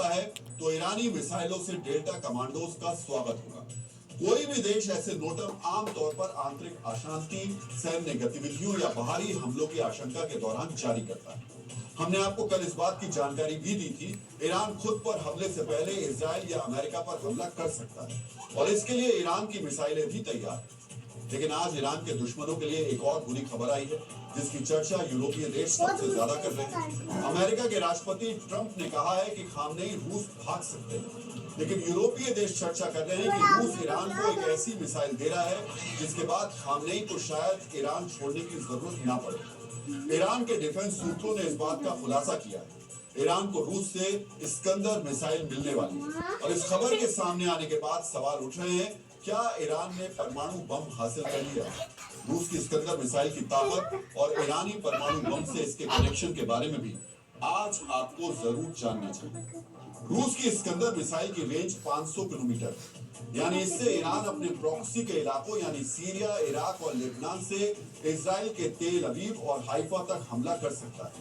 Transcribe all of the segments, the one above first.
जाता है तो ईरानी मिसाइलों से डेल्टा कमांडोज का स्वागत होगा। कोई भी देश ऐसे नोटम आमतौर पर आंतरिक अशांति, सैन्य गतिविधियों या बाहरी हमलों की आशंका के दौरान जारी करता है। हमने आपको कल इस बात की जानकारी भी दी थी, ईरान खुद पर हमले से पहले इजराइल या अमेरिका पर हमला कर सकता है और इसके लिए ईरान की मिसाइलें भी तैयार हैं। लेकिन आज ईरान के दुश्मनों के लिए एक और बुरी खबर आई है, जिसकी चर्चा यूरोपीय देश सबसे ज्यादा कर रहे हैं। अमेरिका के राष्ट्रपति ट्रंप ने कहा है कि खामनेई रूस भाग सकते हैं, लेकिन यूरोपीय देश चर्चा कर रहे हैं कि रूस ईरान को एक ऐसी मिसाइल दे रहा है जिसके बाद खामनेई को शायद ईरान छोड़ने की जरूरत ना पड़े। ईरान के डिफेंस सूत्रों ने इस बात का खुलासा किया है। ईरान को रूस से इस्कंदर मिसाइल मिलने वाली है और इस खबर के सामने आने के बाद सवाल उठ रहे हैं, क्या ईरान ने परमाणु बम हासिल कर लिया? रूस की इस्कंदर मिसाइल की ताकत और ईरानी परमाणु बम से इसके कनेक्शन के बारे में भी आज आपको जरूर जानना चाहिए। रूस की इस्कंदर मिसाइल की रेंज 500 किलोमीटर, यानी इससे ईरान अपने प्रॉक्सी के इलाकों यानी सीरिया, इराक और लेबनान से इजराइल के तेल अवीव और हाइफा तक हमला कर सकता है,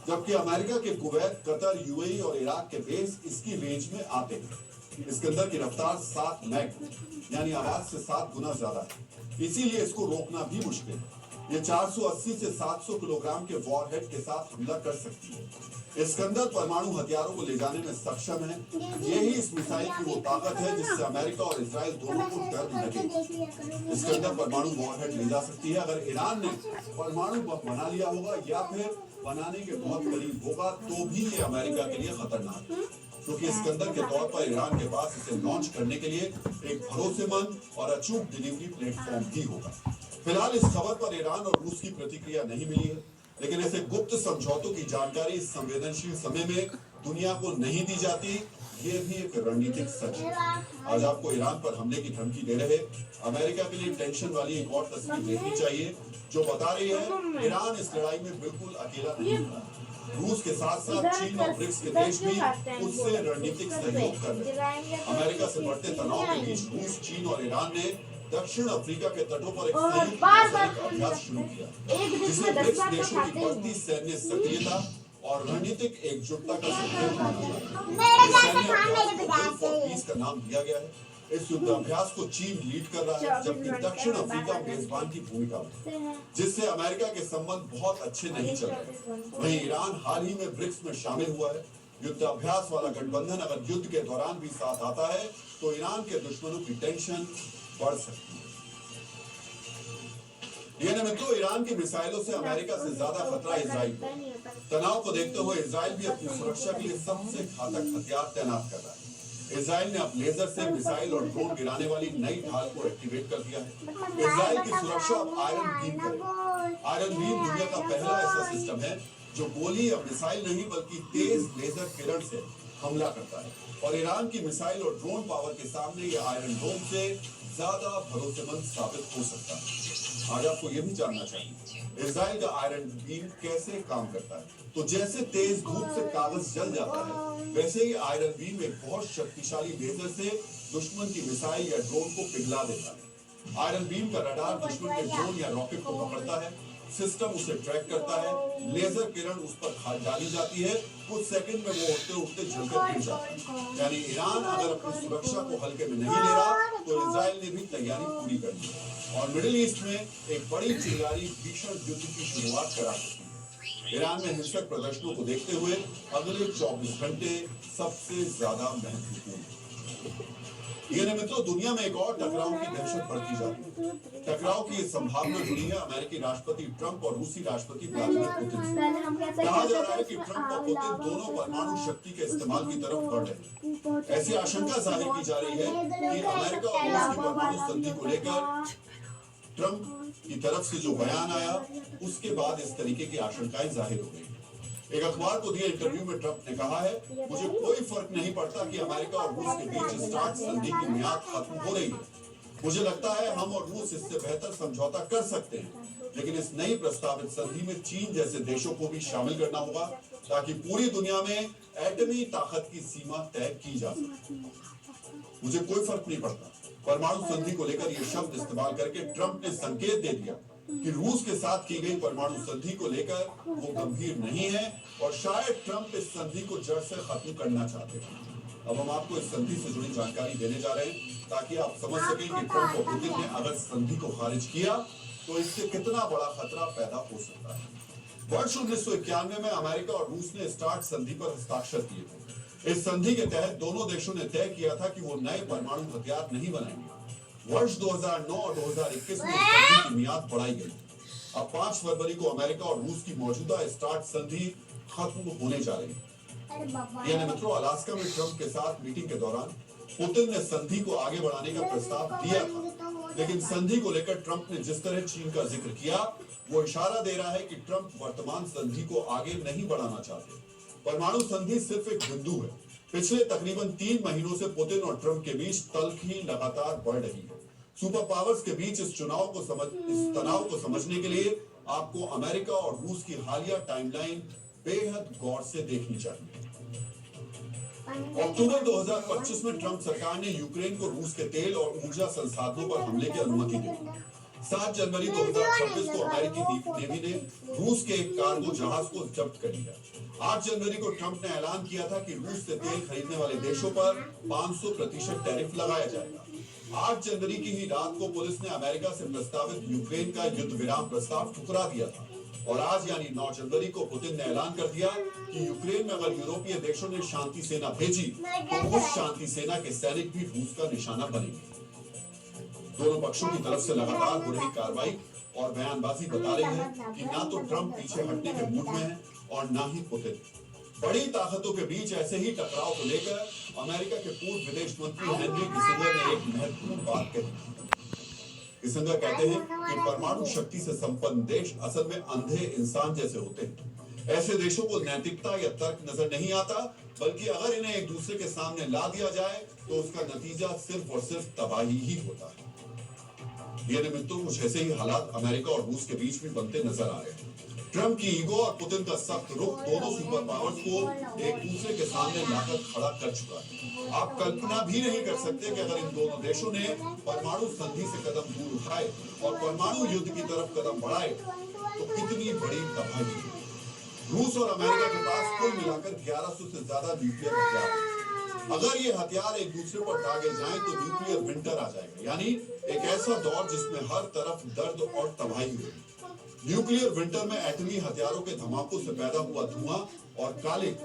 जबकि अमेरिका के कुवैत, कतर, यूएई और इराक के बेस इसकी रेंज में आते हैं। इस्कंदर की रफ्तार 7 मैक यानी आवाज से 7 गुना ज्यादा है, इसीलिए इसको रोकना भी मुश्किल है। ये 480 से 700 किलोग्राम के वॉरहेड के साथ हमला कर सकती है। इस्कंदर परमाणु हथियारों को ले जाने में सक्षम है। यही इस मिसाइल की वो ताकत है जिससे अमेरिका और इजराइल दोनों को डर लगे। इस्कंदर परमाणु वॉरहेड ले जा सकती है। अगर ईरान ने परमाणु बम बना लिया होगा या फिर बनाने के बहुत करीब होगा तो भी ये अमेरिका के लिए खतरनाक है, क्योंकि इस्कंदर के तौर पर ईरान के पास इसे लॉन्च करने के लिए एक भरोसेमंद और अचूक डिलीवरी प्लेटफॉर्म भी होगा। फिलहाल इस खबर पर ईरान और रूस की प्रतिक्रिया नहीं मिली है, लेकिन ऐसे गुप्त समझौतों की जानकारी इस संवेदनशील समय में दुनिया को नहीं दी जाती, ये भी एक रणनीतिक सच है। आज आपको ईरान पर हमले की धमकी दे रहे अमेरिका के लिए टेंशन वाली एक और तस्वीर देखनी चाहिए, जो बता रही है ईरान इस लड़ाई में बिल्कुल अकेला नहीं है। रूस के साथ साथ चीन और ब्रिक्स के देश भी उससे रणनीतिक सहयोग कर रहे हैं। अमेरिका से बढ़ते तनाव के बीच रूस, चीन और ईरान ने दक्षिण अफ्रीका के तटों पर एक संयुक्त सैनिक अभ्यास शुरू किया, जिसे ब्रिक्स देशों की बढ़ती सैन्य सक्रियता और रणनीतिक एकजुटता का संकेत माना जाता है। का नाम दिया गया है। इस युद्धाभ्यास को चीन लीड कर रहा है, जबकि दक्षिण अफ्रीका मेजबान की भूमिका में, जिससे अमेरिका के संबंध बहुत अच्छे नहीं चल रहे। वहीं ईरान हाल ही में ब्रिक्स में शामिल हुआ है। युद्धाभ्यास वाला गठबंधन अगर युद्ध के दौरान भी साथ आता है तो ईरान के दुश्मनों की टेंशन बढ़ सकती है। ये मित्रों, ईरान की मिसाइलों से अमेरिका से ज्यादा खतरा इजराइल को। तनाव को देखते हुए इजराइल भी अपनी सुरक्षा के लिए सबसे घातक हथियार तैनात कर रहा है। इजराइल ने अब लेजर से मिसाइल और ड्रोन गिराने वाली नई ढाल को एक्टिवेट कर दिया है। इजराइल की सुरक्षा अब आयरन बीम करेगी। आयरन बीम दुनिया का पहला ऐसा सिस्टम है जो गोली या मिसाइल नहीं बल्कि तेज लेजर किरण से हमला करता है, और ईरान की मिसाइल और ड्रोन पावर के सामने ये आयरन डोम से ज्यादा भरोसेमंद साबित हो सकता है। आज आपको ये भी जानना चाहिए इजराइल का आयरन बीम कैसे काम करता है। तो जैसे तेज धूप से कागज जल जाता है, वैसे ही आयरन बीम एक बहुत शक्तिशाली लेजर से दुश्मन की मिसाइल या ड्रोन को पिघला देता है। आयरन बीम का रडार दुश्मन के ड्रोन या रॉकेट को पकड़ता है, सिस्टम उसे ट्रैक करता है, लेजर किरण उस पर डाली जाती है, कुछ सेकंड में वो उठते उठते जलकर गिर जाता है। यानी ईरान अगर अपनी सुरक्षा को हल्के में नहीं ले रहा तो इजराइल ने भी तैयारी पूरी कर ली और मिडिल ईस्ट में एक बड़ी चिंगारी भीषण युद्ध की शुरुआत करा सकती है। ईरान में हिंसक प्रदर्शनों को देखते हुए अगले 24 घंटे सबसे ज्यादा महत्वपूर्ण है। ये मित्रों, दुनिया में एक और टकराव की दहशत बढ़ती जाती है। टकराव की संभावना जुड़ी है अमेरिकी राष्ट्रपति ट्रंप और रूसी राष्ट्रपति व्लादिमीर पुतिन से। कहा जा रहा है कि ट्रंप और पुतिन दोनों परमाणु शक्ति के इस्तेमाल की तरफ बढ़ रहे हैं। ऐसी आशंका जाहिर की जा रही है कि अमेरिका और रूस की परमाणु संधि को लेकर ट्रंप की तरफ से जो बयान आया, उसके बाद इस तरीके की आशंकाएं जाहिर हो गई। एक अखबार को दिए इंटरव्यू में ट्रंप ने कहा है, मुझे कोई फर्क नहीं पड़ता कि अमेरिका और रूस के बीच स्टार्ट संधि की मियाद खत्म हो रही है। मुझे लगता है हम और रूस इससे बेहतर समझौता कर सकते हैं, लेकिन इस नई प्रस्तावित संधि में चीन जैसे देशों को भी शामिल करना होगा ताकि पूरी दुनिया में एटमी ताकत की सीमा तय की जा सके। मुझे कोई फर्क नहीं पड़ता। परमाणु संधि को लेकर ये शब्द इस्तेमाल करके ट्रंप ने संकेत दे दिया कि रूस के साथ की गई परमाणु संधि को लेकर वो गंभीर नहीं है और शायद ट्रंप इस संधि को जड़ से खत्म करना चाहते हैं। अब हम आपको इस संधि से जुड़ी जानकारी देने जा रहे हैं ताकि आप समझ सकें कि ट्रंप और पुतिन ने अगर संधि को खारिज किया तो इससे कितना बड़ा खतरा पैदा हो सकता है। वर्ष 1991 में अमेरिका और रूस ने स्टार्ट संधि पर हस्ताक्षर किए थे। इस संधि के तहत दोनों देशों ने तय किया था कि वो नए परमाणु हथियार नहीं बनाएंगे। वर्ष 2009 और 2021 में इस संधि की मियाद बढ़ाई गई। अब 5 फरवरी को अमेरिका और रूस की मौजूदा स्टार्ट संधि खत्म होने जा रही है। यानी मित्रों, अलास्का में ट्रंप के साथ मीटिंग के दौरान पुतिन ने संधि को आगे बढ़ाने का प्रस्ताव दिया था, लेकिन संधि को लेकर ट्रंप ने जिस तरह चीन का जिक्र किया वो इशारा दे रहा है कि ट्रंप वर्तमान संधि को आगे नहीं बढ़ाना चाहते। परमाणु संधि सिर्फ एक बिंदु है। पिछले तकरीबन 3 महीनों से पुतिन और ट्रंप के बीच तल्खी लगातार बढ़ रही है। सुपर पावर्स के बीच इस तनाव को समझने के लिए आपको अमेरिका और रूस की हालिया टाइमलाइन बेहद गौर से देखनी चाहिए। अक्टूबर 2025 में ट्रंप सरकार ने यूक्रेन को रूस के तेल और ऊर्जा संसाधनों पर हमले की अनुमति दी। 7 जनवरी 2026 को अमेरिकी नेवी ने रूस के एक कार्गो जहाज को जब्त कर लिया। 8 जनवरी को ट्रंप ने ऐलान किया था कि रूस से तेल खरीदने वाले देशों पर 500% टैरिफ लगाया जाएगा। 8 जनवरी की ही रात को पुलिस ने अमेरिका से प्रस्तावित यूक्रेन का युद्ध विराम प्रस्ताव ठुकरा दिया था और आज यानी 9 जनवरी को पुतिन ने ऐलान कर दिया कि यूक्रेन में अगर यूरोपीय देशों ने शांति सेना भेजी तो उस शांति सेना के सैनिक भी रूस का निशाना बनेंगे। दोनों पक्षों की तरफ से लगातार हो रही कार्रवाई और बयानबाजी बता रही है कि ना तो ट्रंप पीछे हटने के मूड में है और ना ही पुतिन। बड़ी ताकतों के बीच ऐसे ही टकराव को लेकर अमेरिका के पूर्व विदेश मंत्री हेनरी किसिंगर ने एक महत्वपूर्ण बात कही। किसिंगर कहते हैं कि परमाणु शक्ति से संपन्न देश असल में अंधे इंसान जैसे होते हैं। ऐसे देशों को नैतिकता या तर्क नजर नहीं आता, बल्कि अगर इन्हें एक दूसरे के सामने ला दिया जाए तो उसका नतीजा सिर्फ और सिर्फ तबाही ही होता है। ये निमित्तों कुछ ऐसे ही हालात अमेरिका और रूस के बीच में बनते नजर आ रहे हैं। ट्रंप की ईगो और पुतिन का सख्त रुख दोनों सुपर पावर्स को एक दूसरे के सामने लाकर खड़ा कर चुका है। आप कल्पना भी नहीं कर सकते कि अगर इन दोनों देशों ने परमाणु संधि से कदम दूर उठाए और परमाणु युद्ध की तरफ कदम बढ़ाए तो कितनी बड़ी तबाही। रूस और अमेरिका के पास कुल मिलाकर 1100 से ज्यादा न्यूक्लियर हथियार हैं। अगर ये हथियार एक दूसरे पर दागे जाएं तो न्यूक्लियर विंटर आ जाएगा, यानी एक ऐसा दौर जिसमें हर तरफ दर्द और तबाही होगी। न्यूक्लियर विंटर में एटमी हथियारों के धमाकों से पैदा हुआ धुआं और कालिक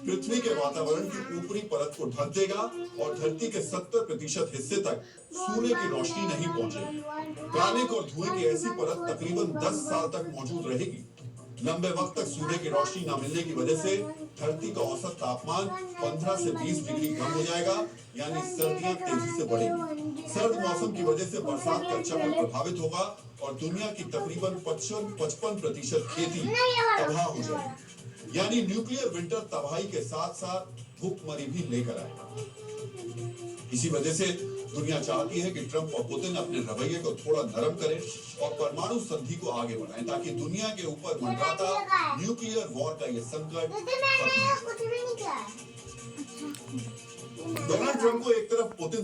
पृथ्वी के वातावरण की ऊपरी परत को ढक देगा और धरती के 70% हिस्से तक सूर्य की रोशनी नहीं पहुंचेगी। कालिक और धुएं की ऐसी परत तकरीबन 10 साल तक मौजूद रहेगी। लंबे वक्त तक सूर्य की रोशनी न मिलने की वजह से धरती का औसत तापमान 15 से 20 डिग्री कम हो जाएगा, यानी सर्दियां तेजी से बढ़ेगी। सर्द मौसम की वजह से बरसात का चक्र प्रभावित होगा और दुनिया की तकरीबन 55% खेती तबाह हो जाएगी। यानी न्यूक्लियर विंटर तबाही के साथ साथ भूखमरी भी लेकर आएगा। इसी वजह से दुनिया चाहती है कि ट्रंप और पुतिन अपने रवैये को थोड़ा नरम करें और परमाणु संधि को आगे बढ़ाएं ताकि दुनिया के ऊपर मंडराता न्यूक्लियर वॉर का ये संकट खत्म हो। डोनाल्ड ट्रंप को एक तरफ पुतिन